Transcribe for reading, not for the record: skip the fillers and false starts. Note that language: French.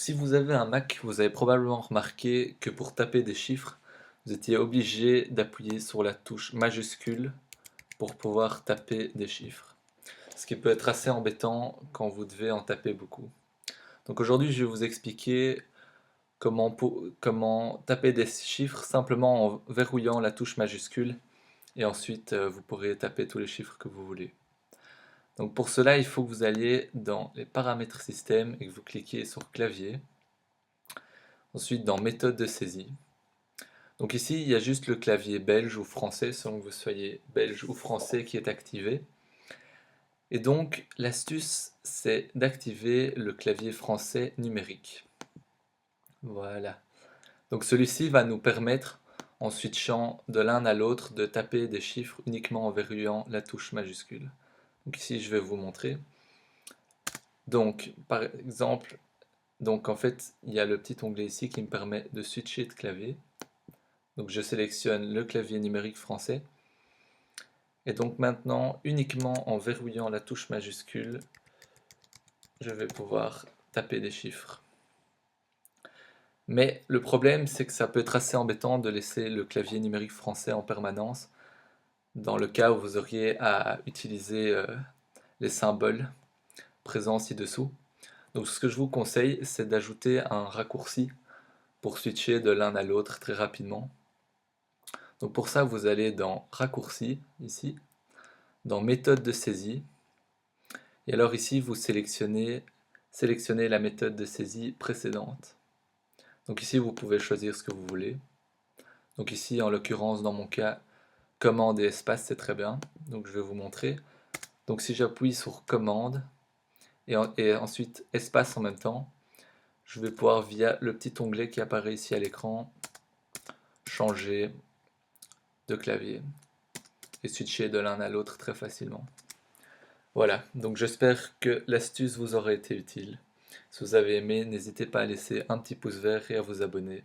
si vous avez un Mac, vous avez probablement remarqué que pour taper des chiffres, vous étiez obligé d'appuyer sur la touche majuscule pour pouvoir taper des chiffres. Ce qui peut être assez embêtant quand vous devez en taper beaucoup. Donc aujourd'hui, je vais vous expliquer comment taper des chiffres simplement en verrouillant la touche majuscule et ensuite vous pourrez taper tous les chiffres que vous voulez. Donc pour cela, il faut que vous alliez dans les paramètres système et que vous cliquiez sur clavier. Ensuite dans méthode de saisie. Donc ici, il y a juste le clavier belge ou français, selon que vous soyez belge ou français, qui est activé. Et donc l'astuce, c'est d'activer le clavier français numérique. Voilà. Donc celui-ci va nous permettre, en switchant de l'un à l'autre, de taper des chiffres uniquement en verrouillant la touche majuscule. Donc ici, je vais vous montrer. Donc, par exemple, en fait, il y a le petit onglet ici qui me permet de switcher de clavier. Donc je sélectionne le clavier numérique français. Et donc maintenant, uniquement en verrouillant la touche majuscule, je vais pouvoir taper des chiffres. Mais le problème, c'est que ça peut être assez embêtant de laisser le clavier numérique français en permanence, dans le cas où vous auriez à utiliser les symboles présents ci-dessous. Donc ce que je vous conseille, c'est d'ajouter un raccourci pour switcher de l'un à l'autre très rapidement. Donc pour ça, vous allez dans Raccourcis, ici, dans Méthode de saisie, et alors ici, vous sélectionnez la méthode de saisie précédente. Donc ici, vous pouvez choisir ce que vous voulez. Donc ici, en l'occurrence, dans mon cas, commande et espace, c'est très bien. Donc je vais vous montrer. Donc si j'appuie sur commande et ensuite espace en même temps, je vais pouvoir, via le petit onglet qui apparaît ici à l'écran, changer de clavier et switcher de l'un à l'autre très facilement. Voilà, donc j'espère que l'astuce vous aura été utile. Si vous avez aimé, n'hésitez pas à laisser un petit pouce vert et à vous abonner.